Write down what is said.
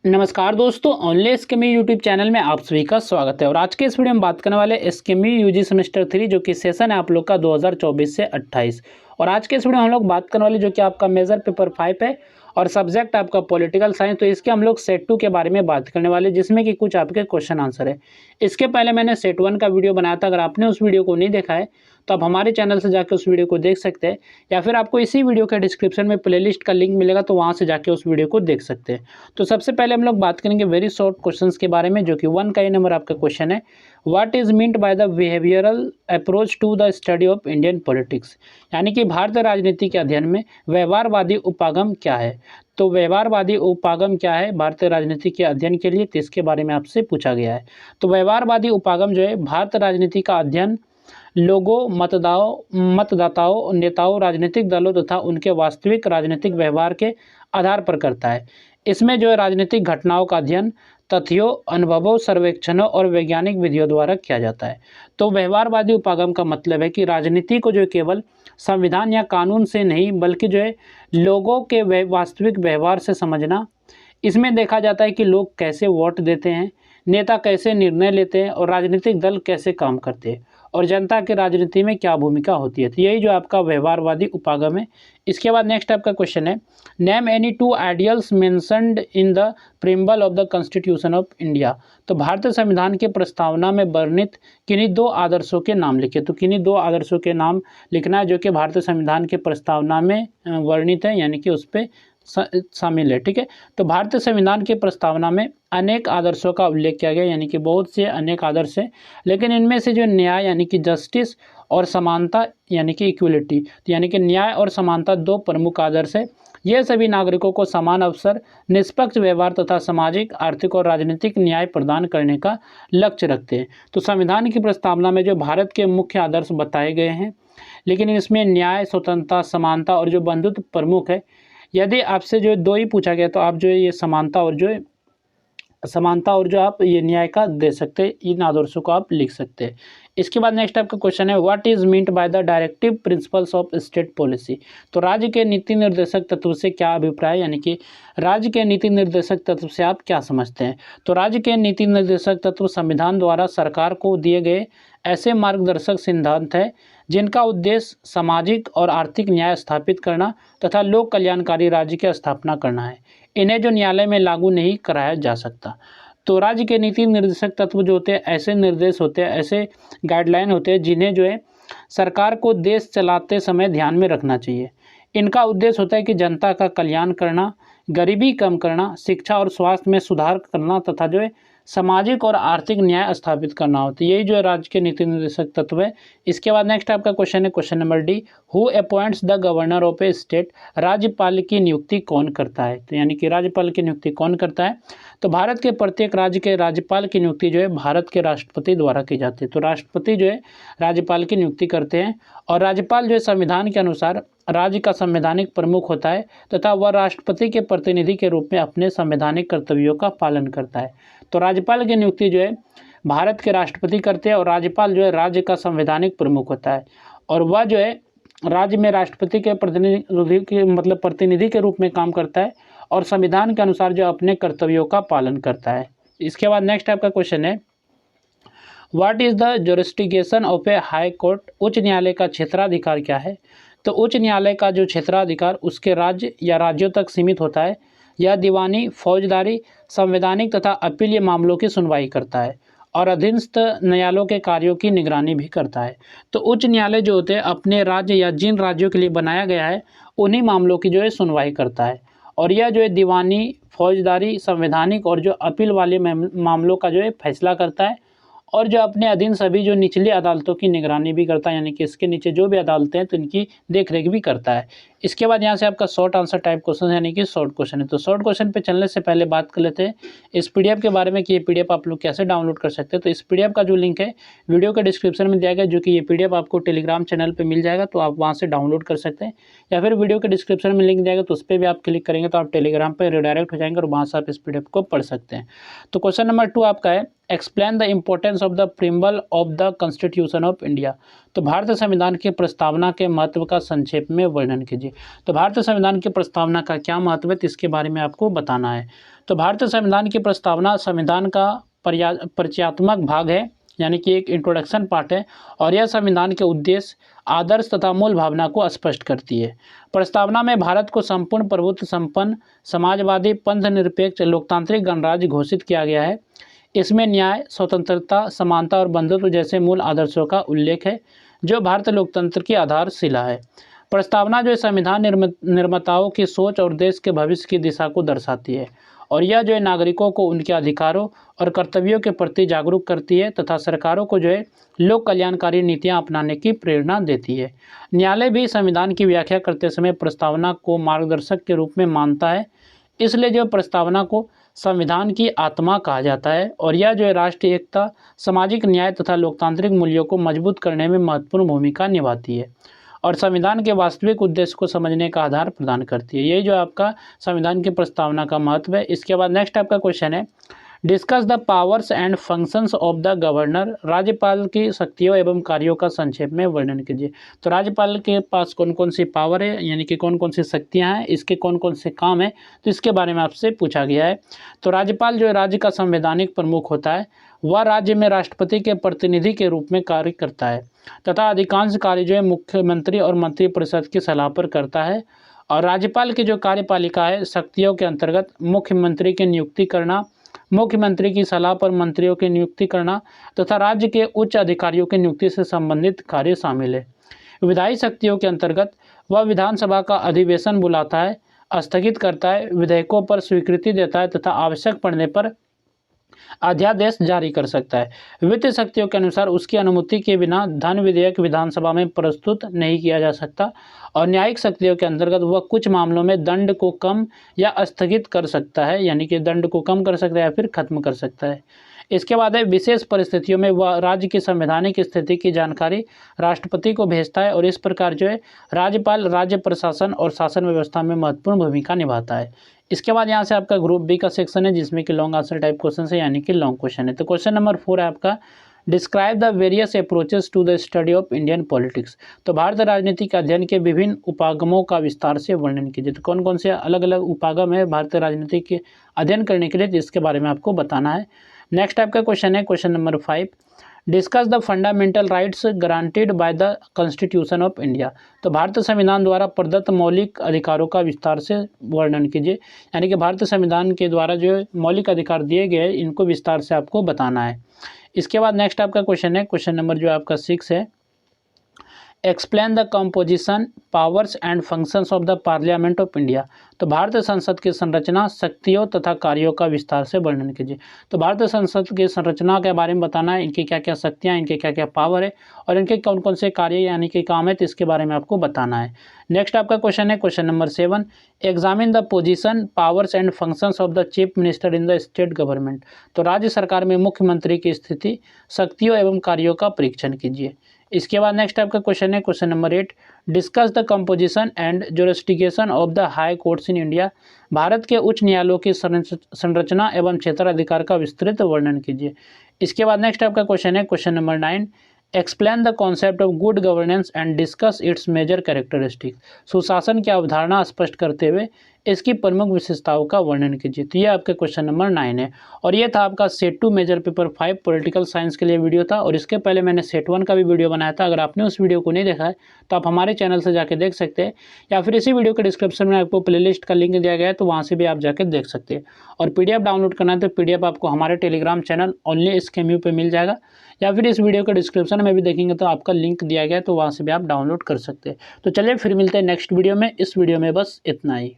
नमस्कार दोस्तों, only एसकेमी YouTube channel में आप सभी का स्वागत है। और आज के इस वीडियो में बात करने वाले एसकेमी यूजी सेमेस्टर 3 जो कि सेशन है आप लोग का 2024 से 28। और आज के इस वीडियो में हम लोग बात करने वाले जो कि आपका मेजर पेपर 5 है और सब्जेक्ट आपका पॉलिटिकल साइंस। तो इसके हम लोग सेट 2 के बारे में बात करने वाले, जिसमें कि कुछ आपके क्वेश्चन आंसर है। इसके पहले मैंने सेट 1 का वीडियो बनाया था। अगर आपने उस वीडियो को नहीं देखा है तो आप हमारे चैनल से जाकर उस वीडियो को देख सकते हैं, या फिर आपको इसी वीडियो के डिस्क्रिप्शन में प्लेलिस्ट का लिंक मिलेगा, तो वहाँ से जाके उस वीडियो को देख सकते हैं। तो सबसे पहले हम लोग बात करेंगे वेरी शॉर्ट क्वेश्चंस के बारे में, जो कि 1 का ही नंबर आपका क्वेश्चन है। What is meant by the behavioural approach to the study of Indian politics, यानी कि भारतीय राजनीति के अध्ययन में व्यवहारवादी उपागम क्या है। तो व्यवहारवादी उपागम क्या है भारतीय राजनीति के अध्ययन के लिए, तो इसके बारे में आपसे पूछा गया है। तो व्यवहारवादी उपागम जो है भारतीय राजनीति का अध्ययन लोगों, मतदाताओं, नेताओं, राजनीतिक दलों तथा उनके वास्तविक राजनीतिक व्यवहार के आधार पर करता है। इसमें जो है राजनीतिक घटनाओं का अध्ययन तथ्यों, अनुभवों, सर्वेक्षणों और वैज्ञानिक विधियों द्वारा किया जाता है। तो व्यवहारवादी उपागम का मतलब है कि राजनीति को जो केवल संविधान या कानून से नहीं, बल्कि जो है लोगों के वास्तविक व्यवहार से समझना। इसमें देखा जाता है कि लोग कैसे वोट देते हैं, नेता कैसे निर्णय लेते हैं और राजनीतिक दल कैसे काम करते हैं, और जनता की राजनीति में क्या भूमिका होती है। तो यही जो आपका व्यवहारवादी उपागम है। इसके बाद नेक्स्ट आपका क्वेश्चन है, name any 2 ideals mentioned in the preamble of the constitution of India. तो भारतीय संविधान के प्रस्तावना में वर्णित किन्हीं 2 आदर्शों के नाम लिखे। तो किन्हीं 2 आदर्शों के नाम लिखना है जो कि भारतीय संविधान के प्रस्तावना में वर्णित है, यानी कि उस पर शामिल है। ठीक है, तो भारतीय संविधान के प्रस्तावना में अनेक आदर्शों का उल्लेख किया गया, यानी कि बहुत से अनेक आदर्श हैं, लेकिन इनमें से जो न्याय यानी कि जस्टिस और समानता यानी कि इक्वलिटी, यानी कि न्याय और समानता 2 प्रमुख आदर्श है। ये सभी नागरिकों को समान अवसर, निष्पक्ष व्यवहार तथा सामाजिक, आर्थिक और राजनीतिक न्याय प्रदान करने का लक्ष्य रखते हैं। तो संविधान की प्रस्तावना में जो भारत के मुख्य आदर्श बताए गए हैं, लेकिन इसमें न्याय, स्वतंत्रता, समानता और जो बंधुत्व प्रमुख है। यदि आपसे जो 2 ही पूछा गया तो आप जो है ये समानता और जो आप ये न्याय का दे सकते हैं, इन आदर्शों को आप लिख सकते हैं। इसके बाद नेक्स्ट आपका क्वेश्चन है, what is meant by the directive principles of state policy. तो राज्य के नीति निर्देशक तत्व से क्या अभिप्राय, यानी कि राज्य के नीति निर्देशक तत्व से आप क्या समझते हैं। तो राज्य के नीति निर्देशक तत्व संविधान द्वारा सरकार को दिए गए ऐसे मार्गदर्शक सिद्धांत है जिनका उद्देश्य सामाजिक और आर्थिक न्याय स्थापित करना तथा लोक कल्याणकारी राज्य की स्थापना करना है। इन्हें जो न्यायालय में लागू नहीं कराया जा सकता। तो राज्य के नीति निर्देशक तत्व जो होते हैं, ऐसे निर्देश होते हैं, ऐसे गाइडलाइन होते हैं जिन्हें जो है सरकार को देश चलाते समय ध्यान में रखना चाहिए। इनका उद्देश्य होता है कि जनता का कल्याण करना, गरीबी कम करना, शिक्षा और स्वास्थ्य में सुधार करना तथा जो है सामाजिक और आर्थिक न्याय स्थापित करना होता है। यही जो है राज्य के नीति निर्देशक तत्व है। इसके बाद नेक्स्ट आपका क्वेश्चन है, question number D, who appoints the governor of A state. राज्यपाल की नियुक्ति कौन करता है। तो यानी कि राज्यपाल की नियुक्ति कौन करता है। तो भारत के प्रत्येक राज्य के राज्यपाल की नियुक्ति जो है भारत के राष्ट्रपति द्वारा की जाती है। तो राष्ट्रपति जो है राज्यपाल की नियुक्ति करते हैं, और राज्यपाल जो है संविधान के अनुसार राज्य का संवैधानिक प्रमुख होता है तथा वह राष्ट्रपति के प्रतिनिधि के रूप में अपने संवैधानिक कर्तव्यों का पालन करता है। तो राज्यपाल की नियुक्ति जो है भारत के राष्ट्रपति करते हैं, और राज्यपाल जो है राज्य का संवैधानिक प्रमुख होता है, और वह जो है राज्य में राष्ट्रपति के प्रतिनिधि के रूप में काम करता है, और संविधान के अनुसार जो अपने कर्तव्यों का पालन करता है। इसके बाद नेक्स्ट आपका क्वेश्चन है, what is the jurisdiction of A high court. उच्च न्यायालय का क्षेत्राधिकार क्या है। तो उच्च न्यायालय का जो क्षेत्राधिकार उसके राज्य या राज्यों तक सीमित होता है। यह दीवानी, फौजदारी, संवैधानिक तथा अपीलीय मामलों की सुनवाई करता है, और अधीनस्थ न्यायालयों के कार्यों की निगरानी भी करता है। तो उच्च न्यायालय जो होते हैं अपने राज्य या जिन राज्यों के लिए बनाया गया है उन्हीं मामलों की जो है सुनवाई करता है, और यह जो है दीवानी, फौजदारी, संवैधानिक और जो अपील वाले मामलों का जो है फैसला करता है, और जो अपने अधीन सभी जो निचली अदालतों की निगरानी भी करता है, यानी कि इसके नीचे जो भी अदालतें हैं तो इनकी देखरेख भी करता है। इसके बाद यहाँ से आपका शॉर्ट आंसर टाइप क्वेश्चन यानी कि शॉर्ट क्वेश्चन है। तो शॉर्ट क्वेश्चन पे चलने से पहले बात कर लेते हैं इस पीडीएफ के बारे में कि ये पीडीएफ आप लोग कैसे डाउनलोड कर सकते हैं। तो इस पीडीएफ का जो लिंक है वीडियो के डिस्क्रिप्शन में दिया गया, जो कि ये पीडीएफ आपको टेलीग्राम चैनल पर मिल जाएगा, तो आप वहाँ से डाउनलोड कर सकते हैं, या फिर वीडियो के डिस्क्रिप्शन में लिंक जाएगा तो उस पर भी आप क्लिक करेंगे तो आप टेलीग्राम पर रिडायरेक्ट हो जाएंगे और वहाँ से आप इस पीडीएफ को पढ़ सकते हैं। तो क्वेश्चन नंबर 2 आपका है, explain the importance of the preamble of the constitution of India. तो भारतीय संविधान की प्रस्तावना के महत्व का संक्षेप में वर्णन कीजिए। तो भारतीय संविधान की प्रस्तावना का क्या महत्व है, इसके बारे में आपको बताना है। तो भारतीय संविधान की प्रस्तावना संविधान का परिचयात्मक भाग है, यानी कि एक इंट्रोडक्शन पार्ट है, और यह संविधान के उद्देश्य, आदर्श तथा मूल भावना को स्पष्ट करती है। प्रस्तावना में भारत को संपूर्ण प्रभुत्व संपन्न, समाजवादी, पंथ निरपेक्ष, लोकतांत्रिक गणराज्य घोषित किया गया है। इसमें न्याय, स्वतंत्रता, समानता और बंधुत्व जैसे मूल आदर्शों का उल्लेख है, जो भारतीय लोकतंत्र की आधारशिला है। प्रस्तावना जो संविधान निर्माताओं की सोच और देश के भविष्य की दिशा को दर्शाती है, और यह जो है नागरिकों को उनके अधिकारों और कर्तव्यों के प्रति जागरूक करती है तथा सरकारों को जो है लोक कल्याणकारी नीतियां अपनाने की प्रेरणा देती है। न्यायालय भी संविधान की व्याख्या करते समय प्रस्तावना को मार्गदर्शक के रूप में मानता है, इसलिए जो प्रस्तावना को संविधान की आत्मा कहा जाता है, और यह जो है राष्ट्रीय एकता, सामाजिक न्याय तथा लोकतांत्रिक मूल्यों को मजबूत करने में महत्वपूर्ण भूमिका निभाती है और संविधान के वास्तविक उद्देश्य को समझने का आधार प्रदान करती है। यही जो आपका संविधान की प्रस्तावना का महत्व है। इसके बाद नेक्स्ट आपका क्वेश्चन है, discuss the powers and functions of the governor. राज्यपाल की शक्तियों एवं कार्यों का संक्षेप में वर्णन कीजिए। तो राज्यपाल के पास कौन कौन सी पावर है, यानी कि कौन कौन सी शक्तियां हैं, इसके कौन कौन से काम हैं, तो इसके बारे में आपसे पूछा गया है। तो राज्यपाल जो है राज्य का संवैधानिक प्रमुख होता है। वह राज्य में राष्ट्रपति के प्रतिनिधि के रूप में कार्य करता है तथा अधिकांश कार्य जो है मुख्यमंत्री और मंत्रिपरिषद की सलाह पर करता है। और राज्यपाल की जो कार्यपालिका है, शक्तियों के अंतर्गत मुख्यमंत्री की नियुक्ति करना, मुख्यमंत्री की सलाह पर मंत्रियों की नियुक्ति करना तथा राज्य के उच्च अधिकारियों की नियुक्ति से संबंधित कार्य शामिल है। विधायी शक्तियों के अंतर्गत वह विधानसभा का अधिवेशन बुलाता है, स्थगित करता है, विधेयकों पर स्वीकृति देता है तथा आवश्यक पड़ने पर अध्यादेश जारी कर सकता है। वित्त शक्तियों के अनुसार उसकी अनुमति के बिना धन विधेयक विधानसभा में प्रस्तुत नहीं किया जा सकता। और न्यायिक शक्तियों के अंतर्गत वह कुछ मामलों में दंड को कम या स्थगित कर सकता है, यानी कि दंड को कम कर सकता है या फिर खत्म कर सकता है। इसके बाद है विशेष परिस्थितियों में वह राज्य की संवैधानिक स्थिति की जानकारी राष्ट्रपति को भेजता है, और इस प्रकार जो है राज्यपाल राज्य प्रशासन और शासन व्यवस्था में महत्वपूर्ण भूमिका निभाता है। इसके बाद यहाँ से आपका ग्रुप बी का सेक्शन है, जिसमें कि लॉन्ग आंसर टाइप क्वेश्चन है, यानी कि लॉन्ग क्वेश्चन है। तो क्वेश्चन नंबर 4 है आपका, describe the various approaches to the study of Indian politics. तो भारतीय राजनीति के अध्ययन के विभिन्न उपागमों का विस्तार से वर्णन कीजिए। तो कौन कौन से अलग अलग उपागम है भारतीय राजनीति के अध्ययन करने के लिए, जिसके बारे में आपको बताना है। नेक्स्ट आपका क्वेश्चन है question number 5, discuss the fundamental rights guaranteed by the constitution of India. तो भारतीय संविधान द्वारा प्रदत्त मौलिक अधिकारों का विस्तार से वर्णन कीजिए, यानी कि भारतीय संविधान के द्वारा जो मौलिक अधिकार दिए गए इनको विस्तार से आपको बताना है। इसके बाद नेक्स्ट आपका क्वेश्चन है क्वेश्चन नंबर जो आपका 6 है, explain the composition, powers and functions of the parliament of India. तो भारतीय संसद की संरचना, शक्तियों तथा कार्यों का विस्तार से वर्णन कीजिए। तो भारतीय संसद की संरचना के बारे में बताना है, इनकी क्या क्या शक्तियाँ, इनके क्या क्या पावर है और इनके कौन कौन से कार्य यानी कि काम है, तो इसके बारे में आपको बताना है। नेक्स्ट आपका क्वेश्चन है question number 7, examine the position, powers and functions of the chief minister in the state government. तो राज्य सरकार में मुख्यमंत्री की स्थिति, शक्तियों एवं कार्यों का परीक्षण कीजिए। इसके बाद नेक्स्ट आपका क्वेश्चन है question number 8, discuss the composition and jurisdiction of the high courts in India. Bharat के उच्च न्यायालयों की संरचना एवं क्षेत्राधिकार का विस्तृत वर्णन कीजिए। इसके बाद नेक्स्ट आपका क्वेश्चन है question number 9, explain the concept of good governance and discuss its major characteristic. सुशासन की अवधारणा स्पष्ट करते हुए इसकी प्रमुख विशेषताओं का वर्णन कीजिए। तो ये आपका क्वेश्चन नंबर 9 है, और ये था आपका set 2 major paper 5 political science के लिए वीडियो था। और इसके पहले मैंने सेट 1 का भी वीडियो बनाया था। अगर आपने उस वीडियो को नहीं देखा है तो आप हमारे चैनल से जाके देख सकते हैं, या फिर इसी वीडियो के डिस्क्रिप्शन में आपको प्लेलिस्ट का लिंक दिया गया है, तो वहाँ से भी आप जाके देख सकते हैं। और PDF डाउनलोड करना है तो PDF आपको हमारे टेलीग्राम चैनल ओनली SKMU पे मिल जाएगा, या फिर इस वीडियो के डिस्क्रिप्शन में भी देखेंगे तो आपका लिंक दिया गया है, तो वहाँ से भी आप डाउनलोड कर सकते हैं। तो चलिए फिर मिलते हैं नेक्स्ट वीडियो में। इस वीडियो में बस इतना ही।